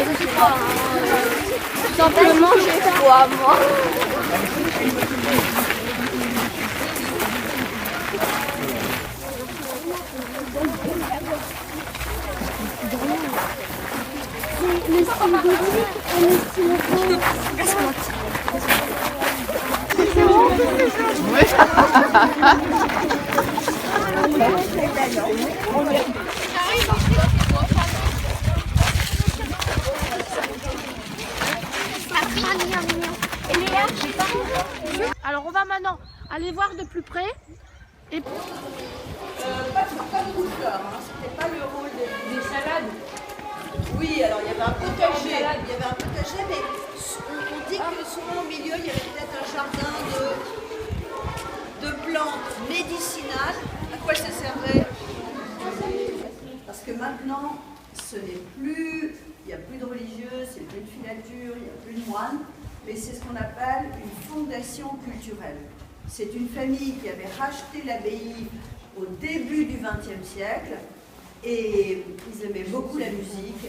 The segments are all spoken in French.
sais pas. Simplement, j'ai froid, moi. Le style gothique et le style Alors on va maintenant aller voir de plus près. Et... pas de fleurs, hein. C'était pas le rôle des salades. Oui, alors il y avait un potager, mais on dit que souvent au milieu il y avait peut-être un jardin de plantes médicinales. À quoi ça servait? Parce que maintenant, ce n'est plus, il n'y a plus de religieux, c'est plus de filature, il n'y a plus de moines, mais c'est ce qu'on appelle une fondation culturelle. C'est une famille qui avait racheté l'abbaye au début du XXe siècle et ils aimaient beaucoup la musique.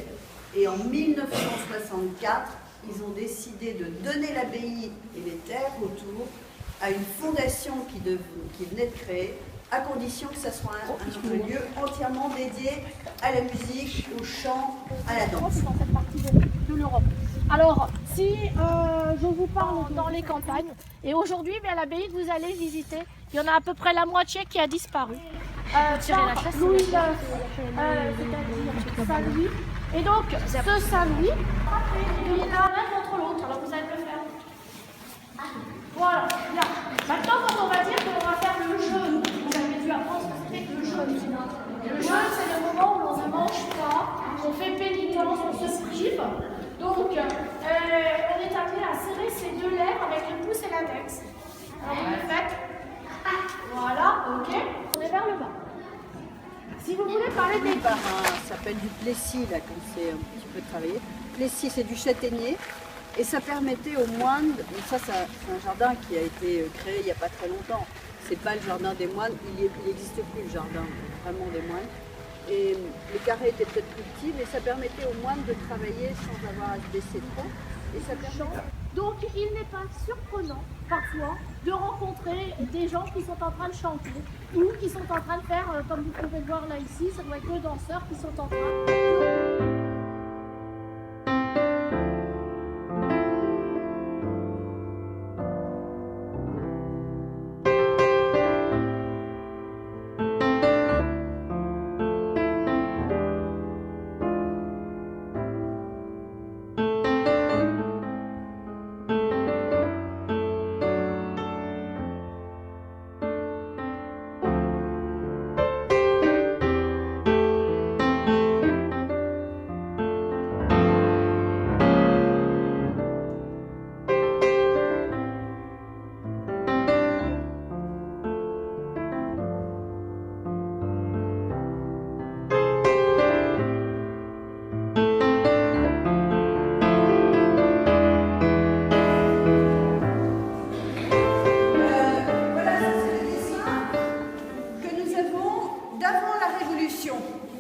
Et en 1964, ils ont décidé de donner l'abbaye et les terres autour à une fondation qui venait de créer, à condition que ça soit un lieu entièrement dédié à la musique, au chant, à la danse. Dans cette partie de l'Europe. Alors, si je vous parle dans les campagnes, et aujourd'hui, à l'abbaye que vous allez visiter, il y en a à peu près la moitié qui a disparu. Louis IX, c'est-à-dire Saint-Louis. Et donc, ce Saint-Louis, il y en a l'un contre l'autre. Alors, vous allez le faire. Voilà, bien. Maintenant, quand on va dire qu'on va faire le jeûne, vous avez dû apprendre ce que c'était que le jeûne. Et le jeûne, c'est le moment où l'on ne mange pas, on fait pénitence, on se prive. Donc, on est appelé à serrer ses deux lèvres avec le pouce et l'index. Alors, vous le faites. Voilà, ok. On est vers le bas. Si vous voulez parler des... Ça s'appelle du plessis, là, quand c'est un petit peu travaillé. Plessis, c'est du châtaignier. Et ça permettait aux moines, et ça c'est un jardin qui a été créé il n'y a pas très longtemps. C'est pas le jardin des moines, il n'existe plus le jardin vraiment des moines. Et les carrés étaient peut-être plus petits, mais ça permettait aux moines de travailler sans avoir à se baisser trop. Et ça permettait... Donc il n'est pas surprenant parfois de rencontrer des gens qui sont en train de chanter ou qui sont en train de faire, comme vous pouvez le voir là ici, ça doit être deux danseurs qui sont en train...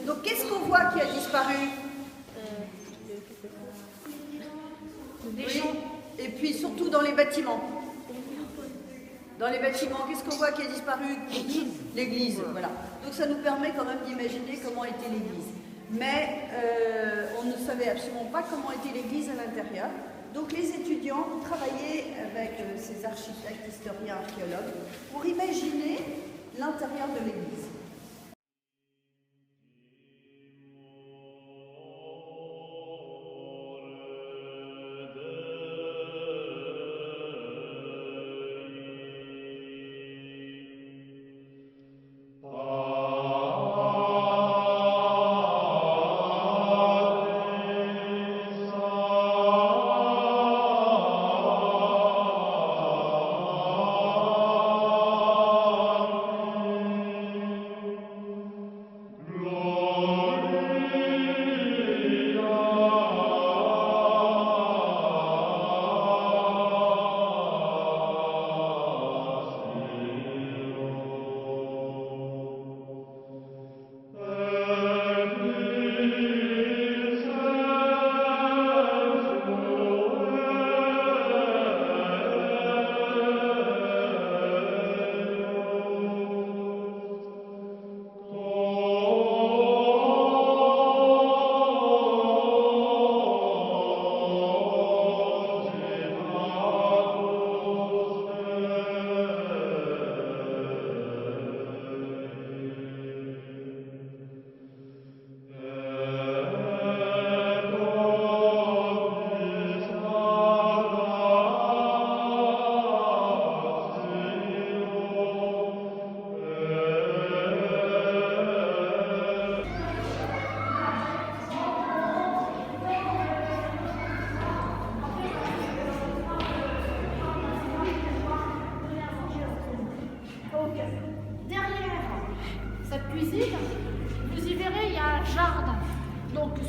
Donc qu'est-ce qu'on voit qui a disparu? Oui. Et puis surtout dans les bâtiments. Dans les bâtiments, qu'est-ce qu'on voit qui a disparu? L'église, voilà. Donc ça nous permet quand même d'imaginer comment était l'église. Mais on ne savait absolument pas comment était l'église à l'intérieur. Donc les étudiants ont travaillé avec ces architectes, historiens, archéologues pour imaginer l'intérieur de l'église.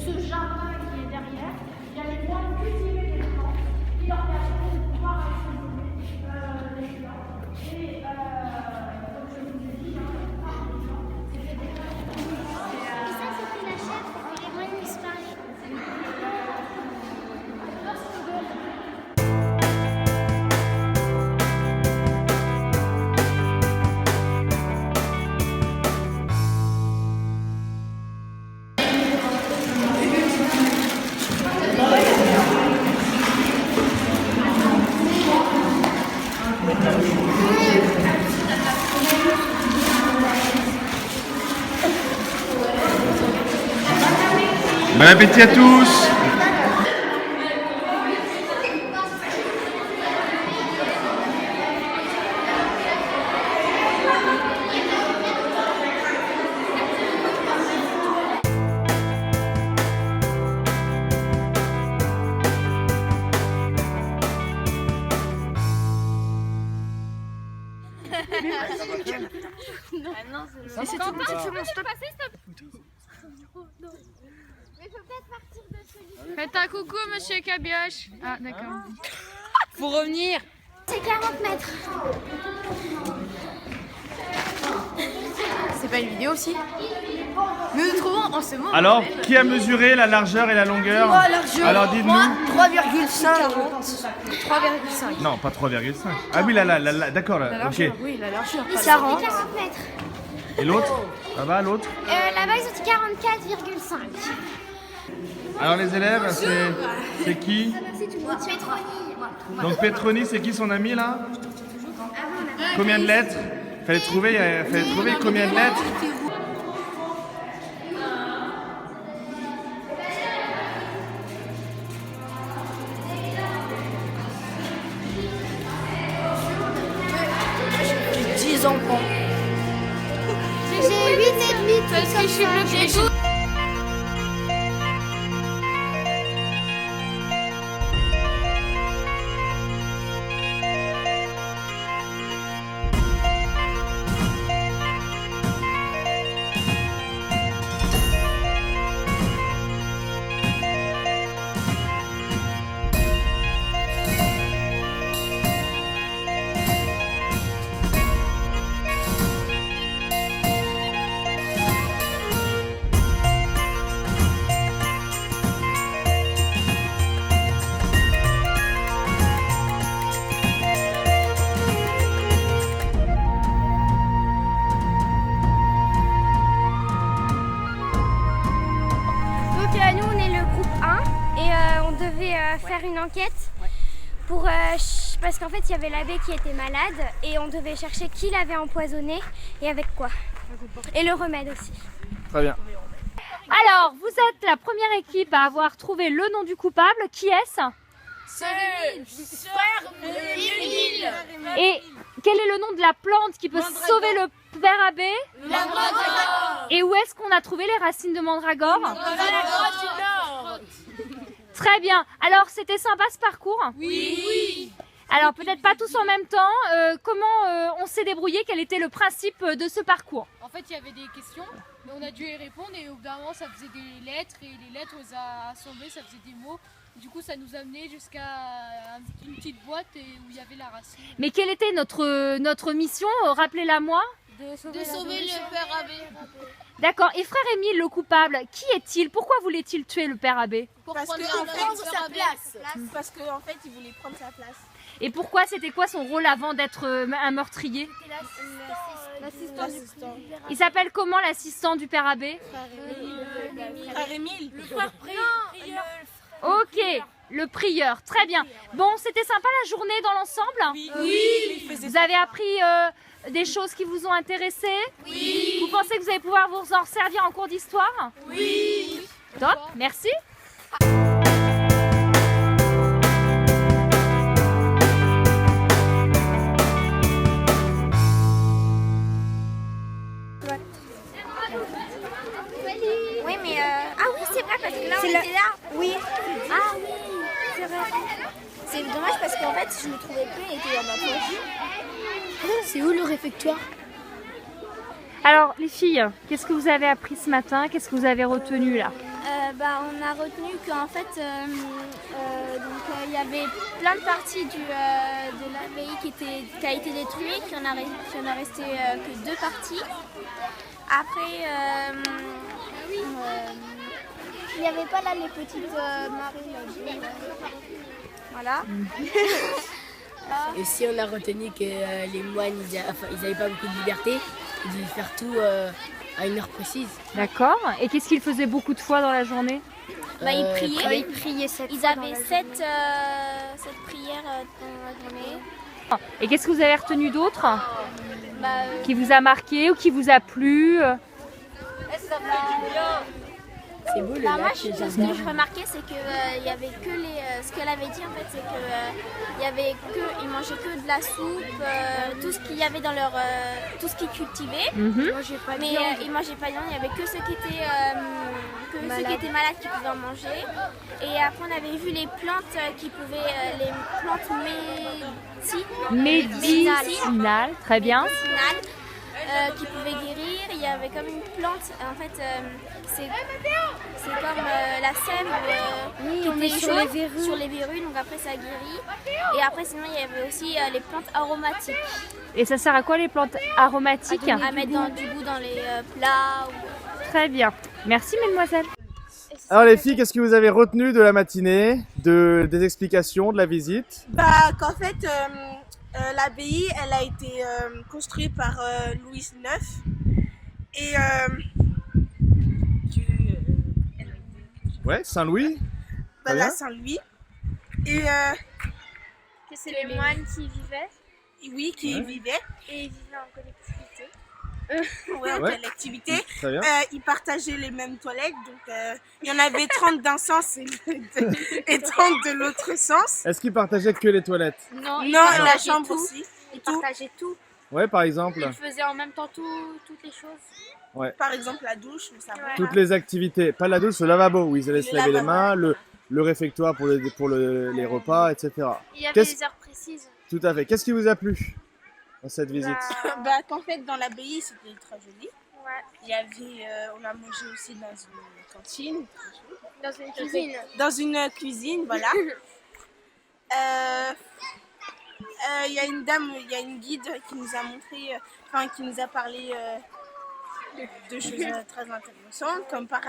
ce jardin qui est derrière, il y a les moines cultivés des plantes qui leur permettent de pouvoir assaisonner les plantes. Et comme je vous ai dit, par exemple, c'était des plantes. Et ça, c'était la chèvre que les moines nous parlaient. Bon appétit à tous! Faites un coucou, monsieur Cabioche. Ah, d'accord. Faut revenir. C'est 40 mètres. C'est pas une vidéo aussi? Nous nous trouvons en ce moment. Alors, qui a mesuré la largeur et la longueur? Alors dites-nous. 3,5. 3,5. Non, pas 3,5. Ah oui, d'accord, La ok. largeur, oui, la largeur. Ici, 40. c'était 40 mètres. Et l'autre? Là-bas, l'autre? Là-bas, ils ont dit 44,5. Alors les élèves, c'est qui? Petroni. Donc Petroni, c'est qui son ami là? Combien de lettres? Fallait trouver combien de lettres? J'ai 10 enfants. J'ai 8 et demi. Parce que je suis bloquée. Donc nous on est le groupe 1 et on devait faire une enquête pour parce qu'en fait il y avait l'abbé qui était malade et on devait chercher qui l'avait empoisonné et avec quoi. Et le remède aussi. Très bien. Alors, vous êtes la première équipe à avoir trouvé le nom du coupable. Qui est-ce? Et quel est le nom de la plante qui peut sauver le père abbé? Et où est-ce qu'on a trouvé les racines de mandragore? Très bien. Alors, c'était sympa ce parcours? Oui. Alors, peut-être pas tous en même temps. Comment on s'est débrouillé? Quel était le principe de ce parcours? En fait, il y avait des questions, mais on a dû y répondre et au bout d'un moment, ça faisait des lettres et les lettres, on les a assemblées, ça faisait des mots. Du coup, ça nous a amené jusqu'à une petite boîte où il y avait la racine. Mais quelle était notre mission? Rappelez-la moi. De sauver le père abbé. D'accord. Et frère Émile, le coupable, qui est-il? Pourquoi voulait-il tuer le père abbé? Parce qu'en fait, sa place. Parce qu'en fait, il voulait prendre sa place. Et pourquoi? C'était quoi son rôle avant d'être un meurtrier? L'assistant. Il s'appelle comment l'assistant du père abbé? Frère Émile. Le frère prieur. Ok, le prieur, très bien. Bon, c'était sympa la journée dans l'ensemble? Oui. Vous avez appris des choses qui vous ont intéressé? Oui. Vous pensez que vous allez pouvoir vous en servir en cours d'histoire? Oui. Top, merci. Oui mais ah oui c'est vrai parce que là on était là. Oui. Ah oui, c'est vrai. C'est dommage parce qu'en fait je me trouvais plus, il était dans ma poche. C'est où le réfectoire? Alors les filles, qu'est-ce que vous avez appris ce matin? Qu'est-ce que vous avez retenu là? On a retenu qu'en fait, il y avait plein de parties de l'abbaye qui a été détruite, qu'il n'y en a resté que 2 parties. Après, il n'y avait pas là les petites marées. Voilà. Et si on a retenu que les moines, ils n'avaient pas beaucoup de liberté, ils devaient faire tout à une heure précise. D'accord. Et qu'est-ce qu'ils faisaient beaucoup de fois dans la journée? Ils priaient. Ils priaient 7 fois. Ils avaient 7 prières dans la journée. Et qu'est-ce que vous avez retenu d'autre qui vous a marqué ou qui vous a plu? C'est beau le Moi, lac. ce que je remarquais, c'est que il y avait que ce qu'elle avait dit en fait, c'est que ils mangeaient que de la soupe, tout ce qu'il y avait dans leur, tout ce qu'ils cultivaient. Mhm. Mais ils mangeaient pas de viande. Il y avait que ceux qui étaient malades qui pouvaient en manger. Et après, on avait vu les plantes qui pouvaient, les plantes Médicinales, très bien. Qui pouvaient guérir. Il y avait comme une plante, en fait, c'est comme la sème qui était sur les verrues, donc après ça guérit. Et après, sinon, il y avait aussi les plantes aromatiques. Et ça sert à quoi les plantes aromatiques? À mettre du goût dans les plats. Très bien. Merci mesdemoiselles. Alors les filles, qu'est-ce que vous avez retenu de la matinée, des explications, de la visite? Qu'en fait, l'abbaye, elle a été construite par Louis IX. Et Ouais, Saint-Louis. Très bien. Saint-Louis. Et Que c'est les moines qui vivaient. oui, qui vivaient. Et ils vivaient en collectivité. En Ouais. collectivité. Très bien. Ils partageaient les mêmes toilettes. Donc, il y en avait 30 d'un sens et 30 de l'autre sens. Est-ce qu'ils partageaient que les toilettes? Non, Non, et la chambre aussi. Ils partageaient tout. Ouais, par exemple. Ils faisaient en même temps toutes les choses. Par exemple, la douche, mais ça va. Toutes les activités. Pas la douche, le lavabo où ils allaient se Le laver les lavabo. mains, le réfectoire pour les repas, etc. Il y avait Qu'est-ce- des heures précises. Tout à fait. Qu'est-ce qui vous a plu dans cette visite? Qu'en fait, dans l'abbaye, c'était très joli. Ouais. Il y avait, on a mangé aussi dans une cantine. Dans une cuisine. Dans une cuisine, voilà. Il y a une dame, il y a une guide qui nous a montré, qui nous a parlé de choses très intéressantes, comme par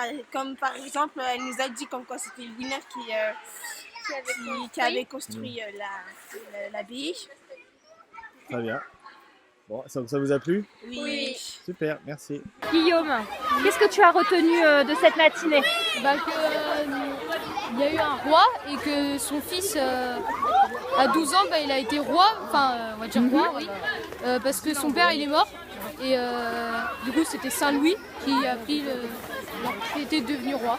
exemple, elle nous a dit comme quoi c'était Louis IX qui avait construit l'abbaye. Très bien. Bon, ça vous a plu? Oui. Super, merci. Guillaume, qu'est-ce que tu as retenu de cette matinée? Il y a eu un roi et que son fils, à 12 ans, il a été roi, on va dire roi, oui, parce que son père il est mort. Et du coup, c'était Saint-Louis qui était devenu roi.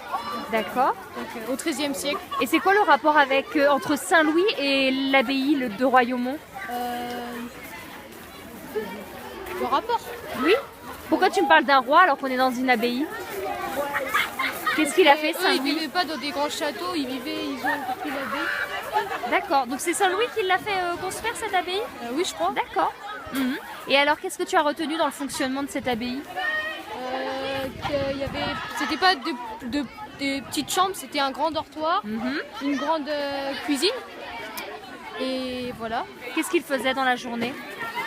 D'accord. Donc, au XIIIe siècle. Et c'est quoi le rapport entre Saint-Louis et l'abbaye de Royaumont? Le rapport. Oui. Pourquoi tu me parles d'un roi alors qu'on est dans une abbaye? Qu'est-ce qu'il a fait, Eux, ils Saint-Louis? vivaient pas dans des grands châteaux, ils ont construit l'abbaye. D'accord. Donc c'est Saint-Louis qui l'a fait construire cette abbaye? Oui, je crois. D'accord. Mhm. Et alors, qu'est-ce que tu as retenu dans le fonctionnement de cette abbaye? C'était pas des petites chambres, c'était un grand dortoir, une grande cuisine. Et voilà. Qu'est-ce qu'il faisait dans la journée?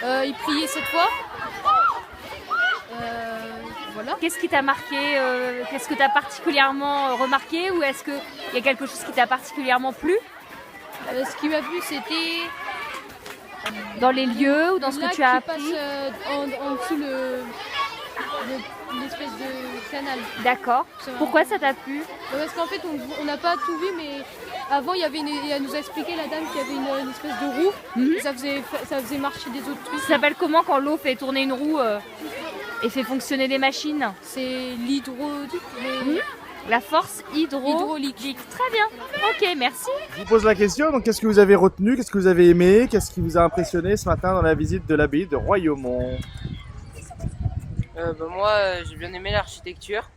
Il priait 7 fois. Voilà. Qu'est-ce qui t'a marqué? Qu'est-ce que tu as particulièrement remarqué? Ou est-ce qu'il y a quelque chose qui t'a particulièrement plu? Ce qui m'a plu, c'était dans les lieux ou dans ce lac que tu as qui appris? passe en dessous l'espèce de canal. D'accord. Pourquoi ça t'a plu? Parce qu'en fait, on n'a pas tout vu, mais avant, elle nous a expliqué, la dame, qu'il y avait une espèce de roue. Ça faisait marcher des autres trucs. Ça s'appelle comment quand l'eau fait tourner une roue et fait fonctionner des machines? C'est l'hydraulique. La force hydraulique. Très bien. Ok, merci. Je vous pose la question, donc qu'est-ce que vous avez retenu, qu'est-ce que vous avez aimé, qu'est-ce qui vous a impressionné ce matin dans la visite de l'abbaye de Royaumont? Moi, j'ai bien aimé l'architecture.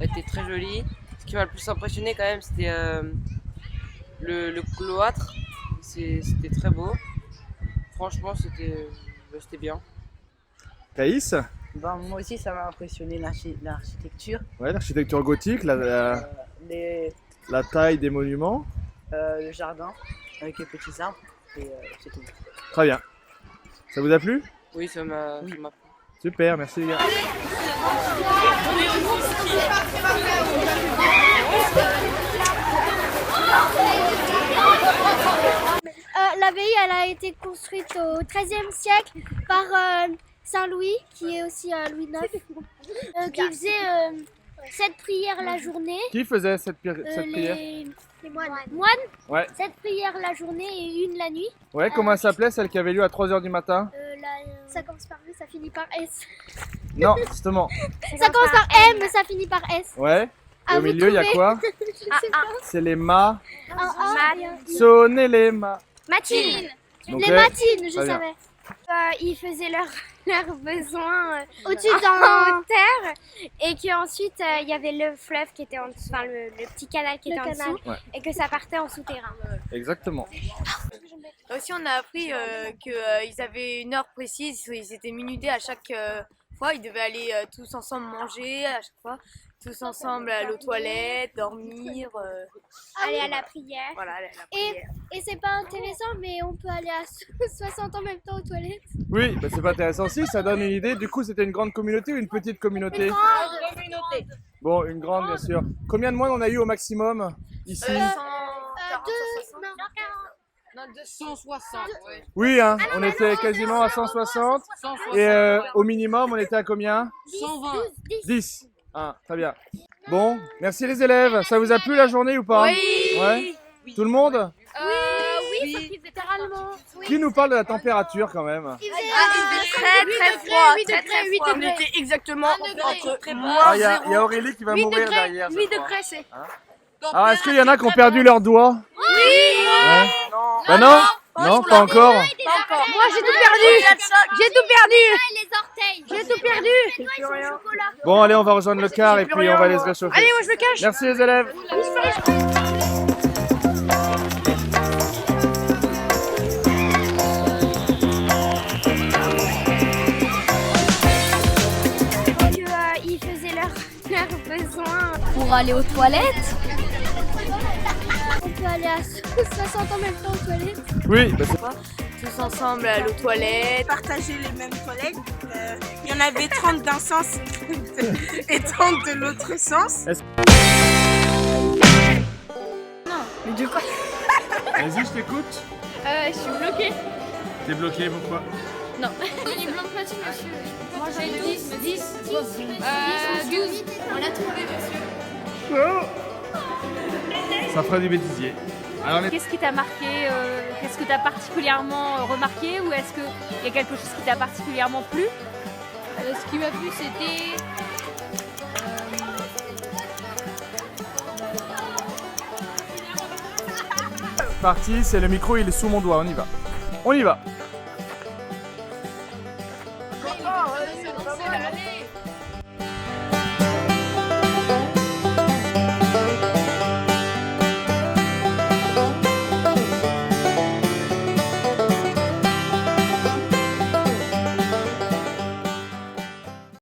Elle était très jolie. Ce qui m'a le plus impressionné quand même, c'était le cloître. C'était très beau. Franchement, c'était bien. Thaïs, Ben, moi aussi, ça m'a impressionné l'architecture, Ouais, l'architecture gothique, les- la taille des monuments. le jardin avec les petits arbres, et c'est tout. Très bien. Ça vous a plu? Oui, ça m'a plu. Super, merci les gars. L'abbaye, elle a été construite au XIIIe siècle par Saint-Louis, qui est aussi Louis IX, qui faisait 7 prières la journée. Qui faisait cette prière? Les moines. Ouais. 7 prières la journée et 1 la nuit. Ouais, comment elle s'appelait, celle qui avait lieu à 3h du matin? Ça commence par V, ça finit par S. Non, justement. Ça commence par M, ça finit par S. Ouais. Et au vous milieu, il y a trouvez? quoi? Je sais pas. C'est les mâts. Sonnez les mâts. Matines. Donc, Les matines, je très bien. savais. Ils faisaient leurs besoins au-dessus en terre et qu'ensuite il y avait le fleuve qui était en dessous, enfin le petit canal qui était en dessous Ouais. et que ça partait en souterrain. Exactement. Aussi, on a appris qu'ils avaient une heure précise, ils étaient minutés à chaque fois, ils devaient aller tous ensemble manger à chaque fois, tous ensemble aller aux toilettes, dormir. Aller à la prière. Voilà, aller à la prière. Et c'est pas intéressant, mais on peut aller à 60 en même temps aux toilettes. Oui, bah c'est pas intéressant aussi, ça donne une idée. Du coup, c'était une grande communauté ou une petite communauté? Bon, une grande, bien sûr. Combien de moines on a eu au maximum ici? 260. Oui, hein, on était quasiment à 160. Et au minimum, on était à combien? 120. 10. Ah, très bien. Bon, merci les élèves. Ça vous a plu la journée ou pas? Oui. Ouais. Tout le monde? Oui, littéralement. Qui nous parle de la température quand même? Il Très froid, très froid. On était exactement entre moins Ah, il y a Aurélie qui va mourir derrière. 8 degrés, c'est. Ah, est-ce qu'il y en a qui ont perdu leurs doigts? Ouais. Bah non? Non, pas encore. Moi, j'ai tout perdu. J'ai tout perdu. les orteils. J'ai tout perdu. Bon, allez, on va rejoindre le car et puis on va aller se réchauffer. Allez, moi, je me cache. Merci les élèves. Ils faisaient leurs besoins. Pour aller aux toilettes. On peut aller à 60 en même temps aux toilettes. Oui, bah c'est... Tous ensemble aller aux toilettes. Partager les mêmes toilettes. Il y en avait 30 d'un sens et 30 de l'autre sens. Mais de quoi? Vas-y, je t'écoute. Je suis bloquée. T'es bloqué, pourquoi? Non. Il blanc de platine, monsieur. Moi j'ai 10. 12. On l'a trouvé, monsieur. Ça fera du bêtisier. Alors, Qu'est-ce qui t'a marqué? Qu'est-ce que tu as particulièrement remarqué? Ou est-ce qu'il y a quelque chose qui t'a particulièrement plu? Ce qui m'a plu, c'était. parti, c'est le micro, il est sous mon doigt, on y va. On y va.